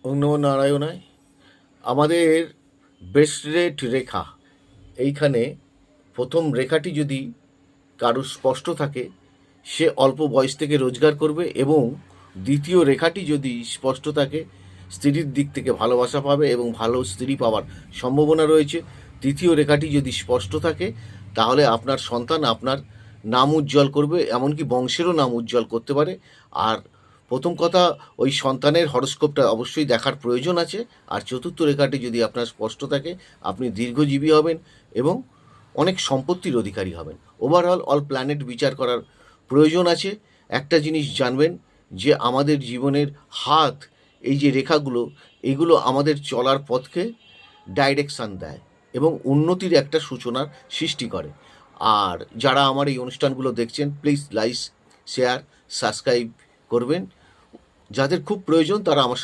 ওং নমো নারায়ণায়। আমাদের best rate রেখা, এইখানে প্রথম রেখাটি যদি কারোর স্পষ্ট থাকে, সে অল্প বয়স থেকে রোজগার করবে, এবং দ্বিতীয় রেখাটি যদি স্পষ্ট থাকে, স্ত্রীর দিক থেকে ভালোবাসা পাবে এবং ভালো স্ত্রী পাওয়ার সম্ভাবনা রয়েছে। তৃতীয় রেখাটি যদি স্পষ্ট থাকে, তাহলে আপনার সন্তান আপনার নাম উজ্জ্বল করবে, এমনকি বংশেরও নাম উজ্জ্বল করতে পারে। আর প্রথম কথা, ওই সন্তানের হরস্কোপটা অবশ্যই দেখার প্রয়োজন আছে। আর চতুর্থ রেখাটি যদি আপনার স্পষ্ট থাকে, আপনি দীর্ঘজীবী হবেন এবং অনেক সম্পত্তির অধিকারী হবেন। ওভারঅল অল প্ল্যানেট বিচার করার প্রয়োজন আছে। একটা জিনিস জানবেন যে আমাদের জীবনের হাত, এই যে রেখাগুলো, এগুলো আমাদের চলার পথকে ডাইরেকশান দেয় এবং উন্নতির একটা সূচনার সৃষ্টি করে। আর যারা আমার এই অনুষ্ঠানগুলো দেখছেন, প্লিজ লাইক, শেয়ার, সাবস্ক্রাইব করবেন। যাদের খুব প্রয়োজন তারা আমার